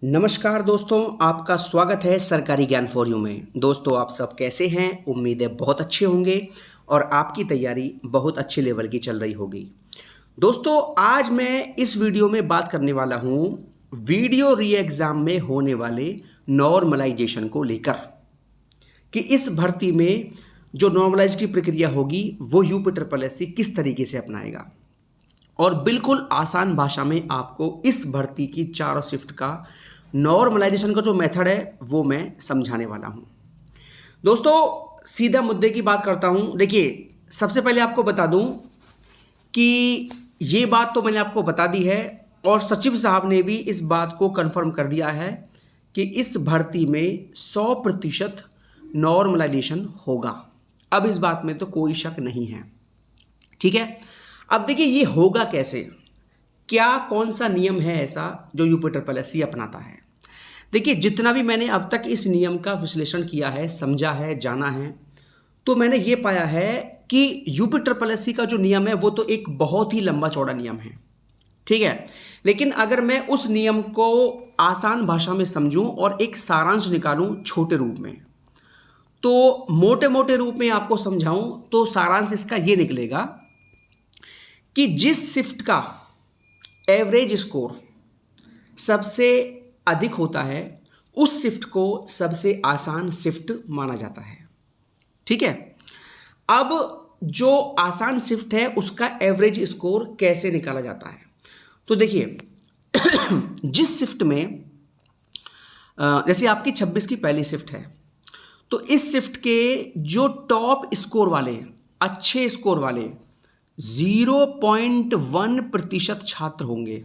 नमस्कार दोस्तों, आपका स्वागत है सरकारी ज्ञान फॉर यू में। दोस्तों, आप सब कैसे हैं? उम्मीद है बहुत अच्छे होंगे और आपकी तैयारी बहुत अच्छे लेवल की चल रही होगी। दोस्तों, आज मैं इस वीडियो में बात करने वाला हूं वीडियो री एग्ज़ाम में होने वाले नॉर्मलाइजेशन को लेकर कि इस भर्ती में जो नॉर्मलाइज की प्रक्रिया होगी वो यूपी किस तरीके से अपनाएगा और बिल्कुल आसान भाषा में आपको इस भर्ती की चारों शिफ्ट का नॉर्मलाइजेशन का जो मेथड है वो मैं समझाने वाला हूं। दोस्तों, सीधा मुद्दे की बात करता हूं। देखिए, सबसे पहले आपको बता दूं कि ये बात तो मैंने आपको बता दी है और सचिव साहब ने भी इस बात को कंफर्म कर दिया है कि इस भर्ती में 100% नॉर्मलाइजेशन होगा। अब इस बात में तो कोई शक नहीं है, ठीक है। अब देखिए, ये होगा कैसे, क्या कौन सा नियम है ऐसा जो यूपी अपनाता है। देखिए, जितना भी मैंने अब तक इस नियम का विश्लेषण किया है, समझा है, जाना है, तो मैंने ये पाया है कि यूपी का जो नियम है वो तो एक बहुत ही लंबा चौड़ा नियम है, ठीक है। लेकिन अगर मैं उस नियम को आसान भाषा में समझूं और एक सारांश निकालूं छोटे रूप में, तो मोटे मोटे रूप में आपको समझाऊं तो सारांश इसका ये निकलेगा कि जिस शिफ्ट का एवरेज स्कोर सबसे अधिक होता है उस शिफ्ट को सबसे आसान शिफ्ट माना जाता है, ठीक है। अब जो आसान शिफ्ट है उसका एवरेज स्कोर कैसे निकाला जाता है, तो देखिए जिस शिफ्ट में जैसे आपकी 26 की पहली शिफ्ट है, तो इस शिफ्ट के जो टॉप स्कोर वाले, अच्छे स्कोर वाले 0.1% छात्र होंगे,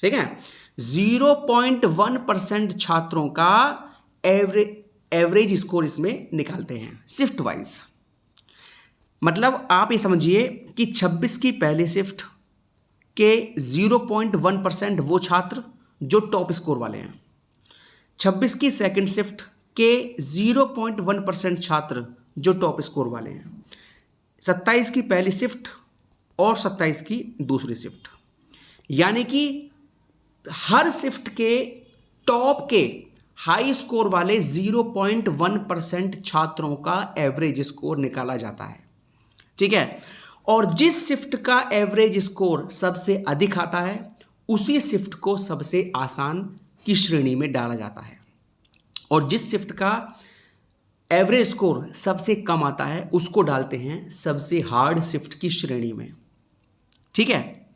ठीक है। 0.1% छात्रों का एवरेज स्कोर इसमें निकालते हैं शिफ्ट वाइज। मतलब आप ये समझिए कि 26 की पहली शिफ्ट के 0.1% वो छात्र जो टॉप स्कोर वाले हैं, 26 की सेकंड शिफ्ट के 0.1% छात्र जो टॉप स्कोर वाले हैं, 27 की पहली शिफ्ट और 27 की दूसरी शिफ्ट, यानी कि हर शिफ्ट के टॉप के हाई स्कोर वाले 0.1% छात्रों का एवरेज स्कोर निकाला जाता है, ठीक है। और जिस शिफ्ट का एवरेज स्कोर सबसे अधिक आता है उसी शिफ्ट को सबसे आसान की श्रेणी में डाला जाता है और जिस शिफ्ट का एवरेज स्कोर सबसे कम आता है उसको डालते हैं सबसे हार्ड शिफ्ट की श्रेणी में, ठीक है।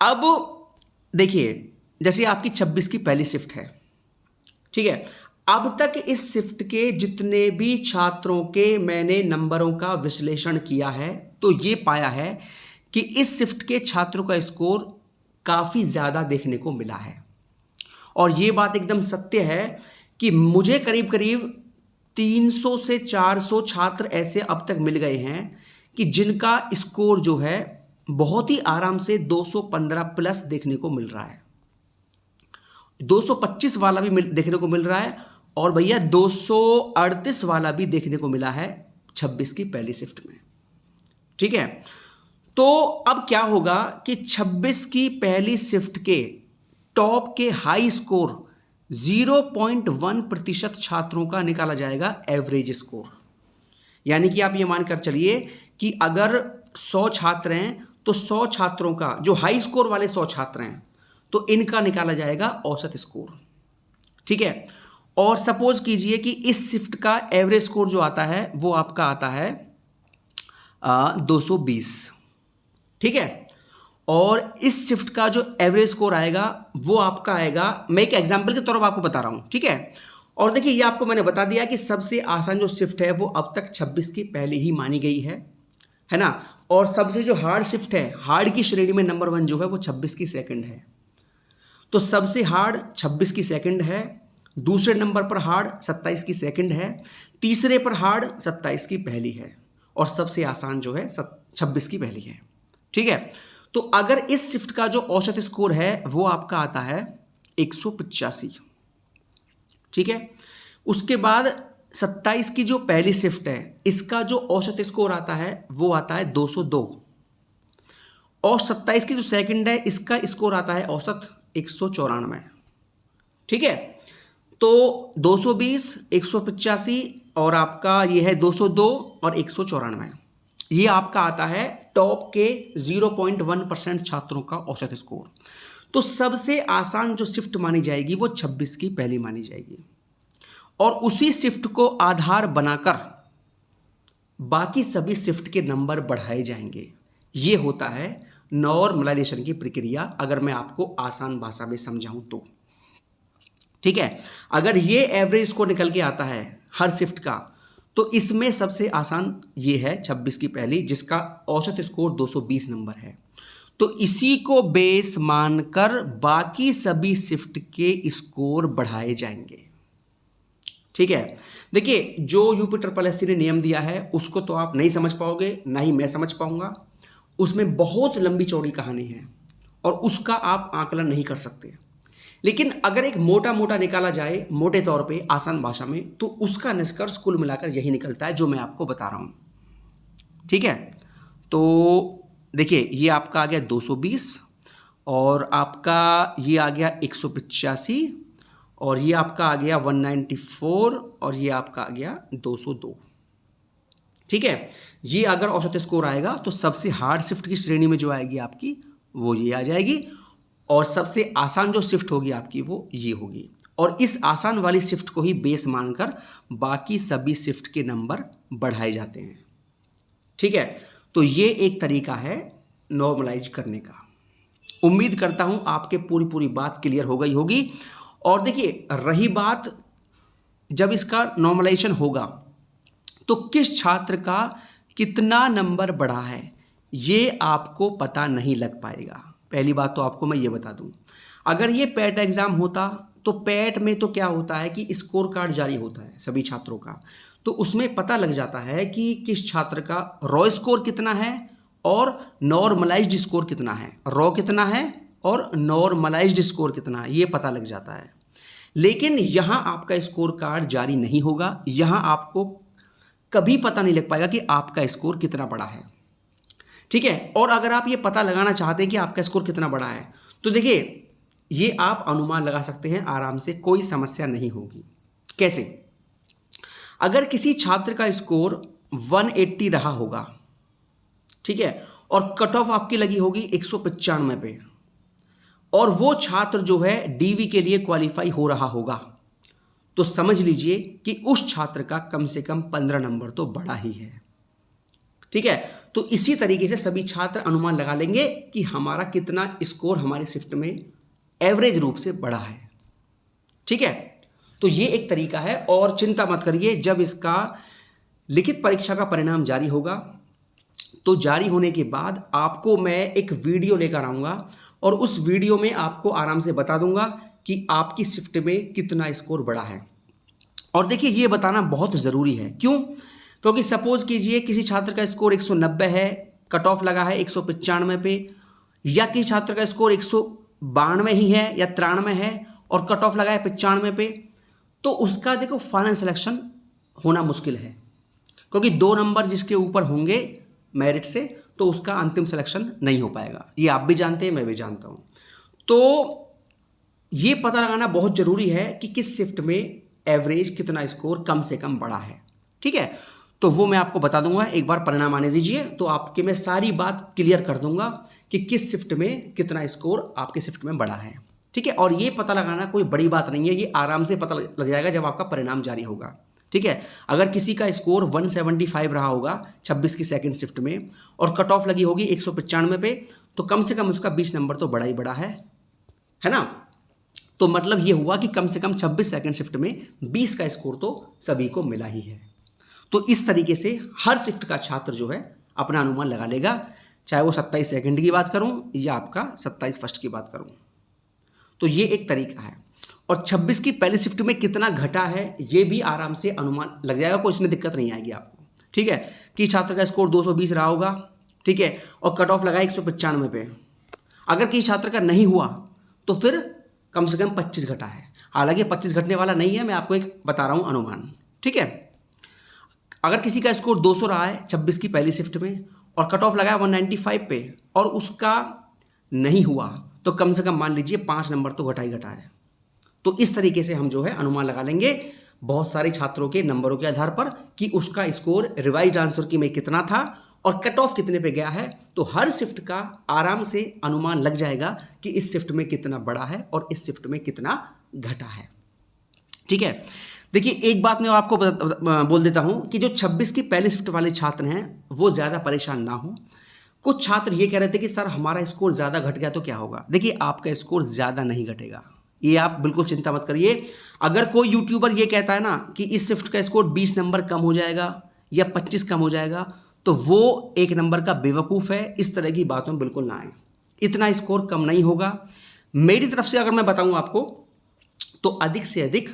अब देखिए, जैसे आपकी 26 की पहली शिफ्ट है, ठीक है। अब तक इस शिफ्ट के जितने भी छात्रों के मैंने नंबरों का विश्लेषण किया है तो ये पाया है कि इस शिफ्ट के छात्रों का स्कोर काफ़ी ज़्यादा देखने को मिला है और ये बात एकदम सत्य है कि मुझे करीब करीब 300 से 400 छात्र ऐसे अब तक मिल गए हैं कि जिनका स्कोर जो है बहुत ही आराम से 215 प्लस देखने को मिल रहा है, 225 वाला भी देखने को मिल रहा है और भैया 238 वाला भी देखने को मिला है 26 की पहली शिफ्ट में, ठीक है। तो अब क्या होगा कि 26 की पहली शिफ्ट के टॉप के हाई स्कोर 0.1% छात्रों का निकाला जाएगा एवरेज स्कोर, यानी कि आप ये मानकर चलिए कि अगर 100 छात्र हैं तो 100 छात्रों का जो हाई स्कोर वाले 100 छात्र हैं तो इनका निकाला जाएगा औसत स्कोर, ठीक है। और सपोज कीजिए कि इस शिफ्ट का एवरेज स्कोर जो आता है वो आपका आता है 220, ठीक है। और इस शिफ्ट का जो एवरेज स्कोर आएगा वो आपका आएगा, मैं एक एग्जांपल के तौर पर आपको बता रहा हूं, ठीक है। और देखिए, ये आपको मैंने बता दिया कि सबसे आसान जो शिफ्ट है वो अब तक 26 की पहले ही मानी गई है ना। और सबसे जो हार्ड शिफ्ट है, हार्ड की श्रेणी में नंबर 1 जो है वो 26 की सेकंड है, तो सबसे हार्ड 26 की सेकंड है, दूसरे नंबर पर हार्ड 27 की सेकंड है, तीसरे पर हार्ड 27 की पहली है और सबसे आसान जो है 26 की पहली है, ठीक है। तो अगर इस शिफ्ट का जो औसत स्कोर है वो आपका आता है 185, ठीक है। उसके बाद 27 की जो पहली शिफ्ट है इसका जो औसत स्कोर आता है वो आता है 202 और 27 की जो सेकंड है इसका स्कोर आता है औसत 194, ठीक है, तो 220, 185 और आपका ये है 202 और 194, ये आपका आता है टॉप के 0.1% छात्रों का औसत स्कोर। तो सबसे आसान जो शिफ्ट मानी जाएगी वो 26 की पहली मानी जाएगी, और उसी शिफ्ट को आधार बनाकर बाकी सभी शिफ्ट के नंबर बढ़ाए जाएंगे। ये होता है नॉर्मलाइजेशन की प्रक्रिया, अगर मैं आपको आसान भाषा में समझाऊं तो। ठीक है, अगर ये एवरेज स्कोर निकल के आता है हर शिफ्ट का, तो इसमें सबसे आसान ये है 26 की पहली, जिसका औसत स्कोर 220 नंबर है। तो इसी को बेस मानकर बाकी सभी शिफ्ट के स्कोर बढ़ाए जाएंगे। ठीक है, देखिए जो यूपी ट्रिपल एससी ने नियम दिया है उसको तो आप नहीं समझ पाओगे, ना ही मैं समझ पाऊंगा। उसमें बहुत लंबी चौड़ी कहानी है और उसका आप आकलन नहीं कर सकते। लेकिन अगर एक मोटा मोटा निकाला जाए मोटे तौर पे आसान भाषा में, तो उसका निष्कर्ष कुल मिलाकर यही निकलता है जो मैं आपको बता रहा हूँ। ठीक है, तो देखिए ये आपका आ गया 220 और आपका ये आ गया 185 और ये आपका आ गया 194 और ये आपका आ गया 202। ठीक है, ये अगर औसत स्कोर आएगा तो सबसे हार्ड शिफ्ट की श्रेणी में जो आएगी आपकी वो ये आ जाएगी, और सबसे आसान जो शिफ्ट होगी आपकी वो ये होगी, और इस आसान वाली शिफ्ट को ही बेस मानकर बाकी सभी शिफ्ट के नंबर बढ़ाए जाते हैं। ठीक है, तो ये एक तरीका है नॉर्मलाइज करने का। उम्मीद करता हूं आपके पूरी बात क्लियर हो गई होगी। और देखिए रही बात जब इसका नॉर्मलाइजेशन होगा तो किस छात्र का कितना नंबर बढ़ा है ये आपको पता नहीं लग पाएगा। पहली बात तो आपको मैं ये बता दूं, अगर ये पैट एग्जाम होता तो पैट में तो क्या होता है कि स्कोर कार्ड जारी होता है सभी छात्रों का, तो उसमें पता लग जाता है कि किस छात्र का रॉ स्कोर कितना है और नॉर्मलाइज्ड स्कोर कितना है। रॉ कितना है और नॉर्मलाइज्ड स्कोर कितना है ये पता लग जाता है। लेकिन यहां आपका स्कोर कार्ड जारी नहीं होगा, यहां आपको कभी पता नहीं लग पाएगा कि आपका स्कोर कितना बड़ा है। ठीक है, और अगर आप ये पता लगाना चाहते हैं कि आपका स्कोर कितना बड़ा है तो देखिए ये आप अनुमान लगा सकते हैं आराम से, कोई समस्या नहीं होगी। कैसे? अगर किसी छात्र का स्कोर 180 रहा होगा, ठीक है, और कट ऑफ आपकी लगी होगी 195 पे, और वो छात्र जो है डीवी के लिए क्वालिफाई हो रहा होगा, तो समझ लीजिए कि उस छात्र का कम से कम 15 नंबर तो बड़ा ही है। ठीक है, तो इसी तरीके से सभी छात्र अनुमान लगा लेंगे कि हमारा कितना स्कोर हमारे शिफ्ट में एवरेज रूप से बड़ा है। ठीक है, तो ये एक तरीका है, और चिंता मत करिए, जब इसका लिखित परीक्षा का परिणाम जारी होगा तो जारी होने के बाद आपको मैं एक वीडियो लेकर आऊँगा और उस वीडियो में आपको आराम से बता दूंगा कि आपकी शिफ्ट में कितना स्कोर बढ़ा है। और देखिए ये बताना बहुत ज़रूरी है, क्यों? क्योंकि सपोज कीजिए किसी छात्र का स्कोर 190 है, कट ऑफ लगा है 195 पे, या किसी छात्र का स्कोर 192 ही है या 93 है और कट ऑफ लगा है 95 पे, तो उसका देखो फाइनल सिलेक्शन होना मुश्किल है, क्योंकि 2 नंबर जिसके ऊपर होंगे मेरिट से तो उसका अंतिम सिलेक्शन नहीं हो पाएगा। ये आप भी जानते हैं, मैं भी जानता हूँ। तो ये पता लगाना बहुत ज़रूरी है कि किस शिफ्ट में एवरेज कितना स्कोर कम से कम बढ़ा है। ठीक है, तो वो मैं आपको बता दूंगा, एक बार परिणाम आने दीजिए तो आपके मैं सारी बात क्लियर कर दूंगा कि किस शिफ्ट में कितना स्कोर आपके शिफ्ट में बढ़ा है। ठीक है, और ये पता लगाना कोई बड़ी बात नहीं है, ये आराम से पता लग जाएगा जब आपका परिणाम जारी होगा। ठीक है, अगर किसी का स्कोर 175 रहा होगा 26 की सेकंड शिफ्ट में और कट ऑफ लगी होगी 195 पे, तो कम से कम उसका 20 नंबर तो बड़ा ही बड़ा है ना? तो मतलब ये हुआ कि कम से कम 26 सेकंड शिफ्ट में 20 का स्कोर तो सभी को मिला ही है। तो इस तरीके से हर शिफ्ट का छात्र जो है अपना अनुमान लगा लेगा, चाहे वो 27 सेकंड की बात करूं या आपका 27 फर्स्ट की बात करूं। तो ये एक तरीका है, और 26 की पहली शिफ्ट में कितना घटा है ये भी आराम से अनुमान लग जाएगा, कोई इसमें दिक्कत नहीं आएगी आपको। ठीक है, कि छात्र का स्कोर 220 रहा होगा, ठीक है, और कट ऑफ लगा 195 पे, अगर किसी छात्र का नहीं हुआ तो फिर कम से कम 25 घटा है। हालांकि 25 घटने वाला नहीं है, मैं आपको एक बता रहा हूं अनुमान। ठीक है, अगर किसी का स्कोर 200 रहा है 26 की पहली शिफ्ट में और कट ऑफ लगाया 195 पे और उसका नहीं हुआ, तो कम से कम मान लीजिए 5 नंबर तो घटा ही घटा है। तो इस तरीके से हम जो है अनुमान लगा लेंगे बहुत सारे छात्रों के नंबरों के आधार पर कि उसका स्कोर रिवाइज्ड आंसर की में कितना था और कट ऑफ कितने पे गया है। तो हर शिफ्ट का आराम से अनुमान लग जाएगा कि इस शिफ्ट में कितना बढ़ा है और इस शिफ्ट में कितना घटा है। ठीक है, देखिए एक बात मैं आपको बोल देता हूं कि जो 26 की पहली शिफ्ट वाले छात्र हैं वो ज़्यादा परेशान ना हो। कुछ छात्र ये कह रहे थे कि सर हमारा स्कोर ज़्यादा घट गया तो क्या होगा। देखिए आपका स्कोर ज़्यादा नहीं घटेगा, ये आप बिल्कुल चिंता मत करिए। अगर कोई यूट्यूबर ये कहता है ना कि इस शिफ्ट का स्कोर 20 नंबर कम हो जाएगा या 25 कम हो जाएगा, तो वो एक नंबर का बेवकूफ़ है। इस तरह की बातों में बिल्कुल ना आए, इतना स्कोर कम नहीं होगा। मेरी तरफ से अगर मैं बताऊं आपको तो अधिक से अधिक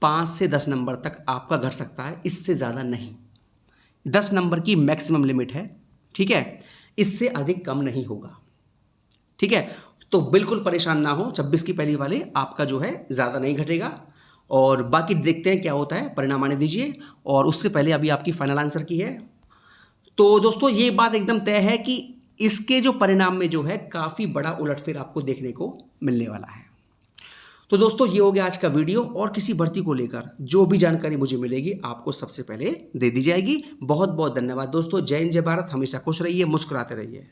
5 से 10 नंबर तक आपका घट सकता है, इससे ज़्यादा नहीं। 10 नंबर की मैक्सिमम लिमिट है, ठीक है, इससे अधिक कम नहीं होगा। ठीक है, तो बिल्कुल परेशान ना हो, 26 की पहली वाले आपका जो है ज़्यादा नहीं घटेगा। और बाकी देखते हैं क्या होता है, परिणाम आने दीजिए। और उससे पहले अभी आपकी फाइनल आंसर की है। तो दोस्तों ये बात एकदम तय है कि इसके जो परिणाम में जो है काफ़ी बड़ा उलटफेर आपको देखने को मिलने वाला है। तो दोस्तों ये हो गया आज का वीडियो, और किसी भर्ती को लेकर जो भी जानकारी मुझे मिलेगी आपको सबसे पहले दे दी जाएगी। बहुत बहुत धन्यवाद दोस्तों। जय हिंद, जय भारत। हमेशा खुश रहिए, मुस्कुराते रहिए।